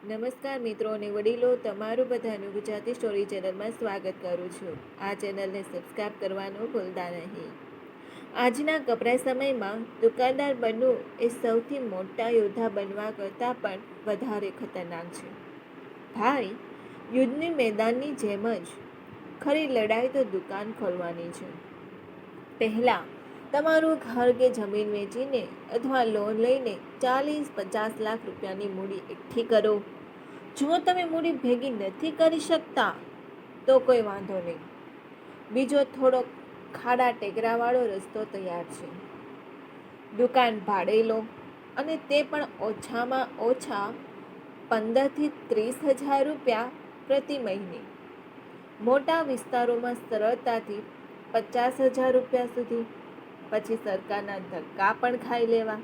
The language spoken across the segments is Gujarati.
નમસ્કાર મિત્રો અને વડીલો, તમારું બધાનું ગુજરાતી સ્ટોરી ચેનલમાં સ્વાગત કરું છું. આ ચેનલને સબસ્ક્રાઈબ કરવાનું ભૂલતા નહીં. આજના કપરા સમયમાં દુકાનદાર બનવું એ સૌથી મોટા યોદ્ધા બનવા કરતાં પણ વધારે ખતરનાક છે. ભાઈ, યુદ્ધની મેદાનની જેમ જ ખરી લડાઈ તો દુકાન ખોલવાની છે. પહેલાં તમારું ઘર કે જમીન વેચીને અથવા લોન લઈને 40-50 લાખ રૂપિયાની મૂડી એકઠી કરો. જો તમે મૂડી ભેગી નથી કરી શકતા તો કોઈ વાંધો નહીં, બીજો થોડો ખાડા ટેકરાવાળો રસ્તો તૈયાર છે. દુકાન ભાડે લો, અને તે પણ ઓછામાં ઓછા 15,000 થી 30,000 રૂપિયા પ્રતિ મહિને. મોટા વિસ્તારોમાં સરળતાથી 50,000 રૂપિયા સુધી. પછી સરકારના ધક્કા પણ ખાઈ લેવા.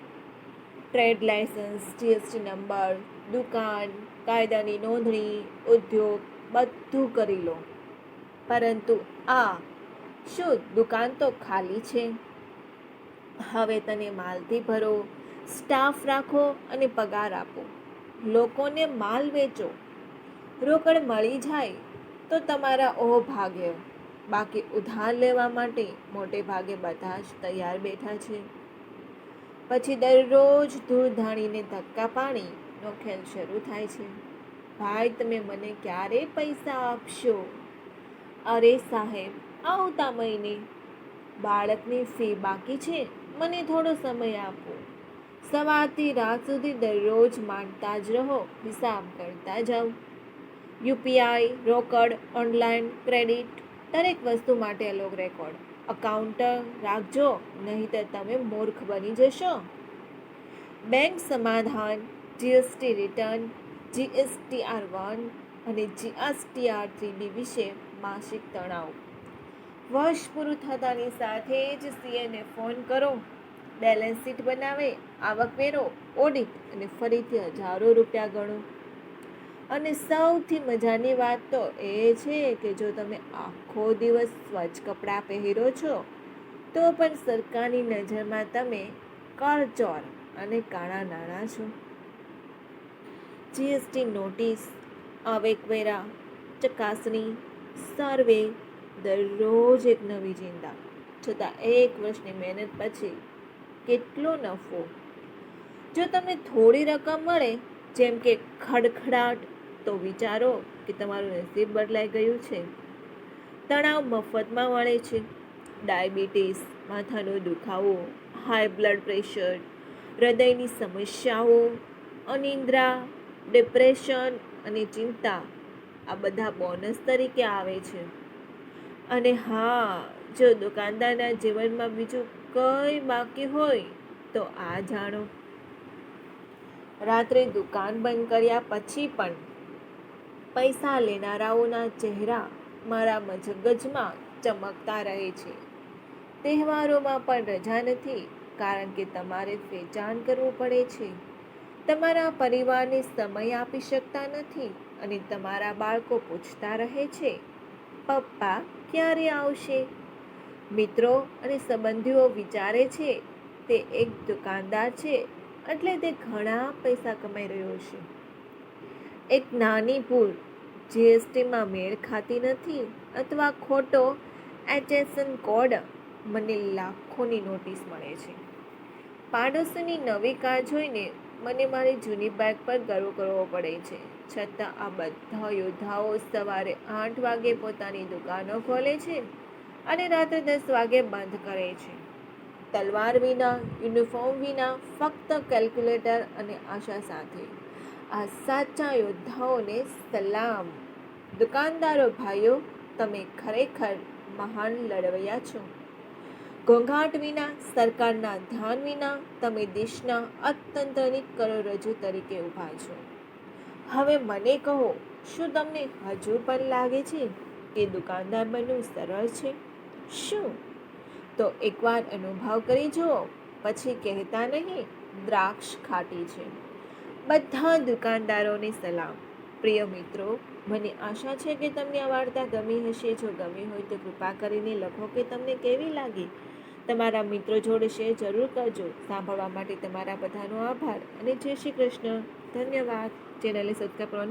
ટ્રેડ લાયસન્સ, જીએસટી નંબર, દુકાન, કાયદાની નોંધણી, ઉદ્યોગ બધું કરી લો. પરંતુ શું દુકાન તો ખાલી છે? હવે તને માલથી ભરો, સ્ટાફ રાખો અને પગાર આપો. લોકોને માલ વેચો. રોકડ મળી જાય તો તમારા ભાગ્ય, બાકી ઉધાર લેવા માટે મોટે ભાગે બધા જ તૈયાર બેઠા છે. પછી દરરોજ ધૂળ ધાણીને ધક્કા પાણીનો ખેલ શરૂ થાય છે. ભાઈ, તમે મને ક્યારે પૈસા આપશો? અરે સાહેબ, આવતા મહિને. બાળકની ફી બાકી છે, મને થોડો સમય આપો. સવારથી રાત સુધી દરરોજ માંડતા જ રહો, હિસાબ કરતા જાઓ. યુપીઆઈ, રોકડ, ઓનલાઈન, ક્રેડિટ, દરેક વસ્તુ માટે અલગ રેકોર્ડ. અકાઉન્ટર રાખજો, નહીંતર તમે મૂર્ખ બની જશો. બેંક સમાધાન, જીએસટી રિટર્ન, GSTR1 અને GSTR3B વિશે માસિક તણાવ. વર્ષ પૂરું થતાની સાથે જ CAને ફોન કરો, બેલેન્સ શીટ બનાવે, આવકવેરો, ઓડિટ અને ફરીથી હજારો રૂપિયા ગણો. અને સૌથી મજાની વાત તો એ છે કે જો તમે આખો દિવસ સ્વચ્છ કપડાં પહેરો છો તો પણ સરકારની નજરમાં તમે કરચોર અને કાળા નાણાં છો. જીએસટી નોટિસ, આવકવેરા, ચકાસણી, સર્વે, દરરોજ એક નવી ચિંતા. છતાં 1 વર્ષની મહેનત પછી કેટલો નફો? જો તમને થોડી રકમ મળે, જેમ કે ખડખડાટ, તો વિચારો કે તમારું નસીબ બદલાઈ ગયું છે. તણાવ મફતમાં મળે છે. ડાયાબિટીસ, માથાનો દુખાવો, હાઈ બ્લડ પ્રેશર, હૃદયની સમસ્યાઓ, અનિદ્રા, ડિપ્રેશન અને ચિંતા, આ બધા બોનસ તરીકે આવે છે. અને જો દુકાનદારના જીવનમાં બીજું કંઈ બાકી હોય તો આ જાણો. રાત્રે દુકાન બંધ કર્યા પછી પણ પૈસા લેનારાઓના ચહેરા મારા મગજમાં ચમકતા રહે છે. તહેવારોમાં પણ રજા નથી, કારણ કે તમારે વેચાણ કરવું પડે છે. તમારા પરિવારને સમય આપી શકતા નથી અને તમારા બાળકો પૂછતા રહે છે, પપ્પા ક્યારે આવશે? મિત્રો અને સંબંધીઓ વિચારે છે તે એક દુકાનદાર છે એટલે તે ઘણા પૈસા કમાઈ રહ્યો છે. એક નાની ભૂલ જીએસટીમાં મેળ ખાતી નથી અથવા ખોટો HSN કોડ, મને લાખોની નોટિસ મળે છે. પાડોશીની નવી કાર જોઈને મને મારી જૂની બાઇક પર ગર્વ કરવો પડે છે. છતાં આ બધા યોદ્ધાઓ સવારે 8 વાગે પોતાની દુકાનો ખોલે છે અને રાત્રે 10 વાગે બંધ કરે છે. તલવાર વિના, યુનિફોર્મ વિના, ફક્ત કેલ્ક્યુલેટર અને આશા સાથે. આ સાચા યોદ્ધાઓને સલામ. દુકાનદારો ભાઈઓ, તમે ખરેખર મહાન લડવૈયા છો. ઘોંઘાટ વિના, સરકારના ધ્યાન વિના તમે દેશના અર્થતંત્રની કરોડરજ્જુ તરીકે ઊભા છો. હવે મને કહો, શું તમને હજુ પણ લાગે છે કે દુકાનદાર બનવું સરળ છે? શું? તો એકવાર અનુભવ કરી જુઓ, પછી કહેતા નહીં દ્રાક્ષ ખાટી છે. બધા દુકાનદારોને સલામ. પ્રિય મિત્રો, મને આશા છે કે તમને આ વાર્તા ગમી હશે. જો ગમી હોય તો કૃપા કરીને લખો કે તમને કેવી લાગી. તમારા મિત્રો જોડે શેર જરૂર કરજો. સાંભળવા માટે તમારા બધાનો આભાર અને જય શ્રી કૃષ્ણ. ધન્યવાદ. ચેનલને સબસ્ક્રાઈબ કરવાનું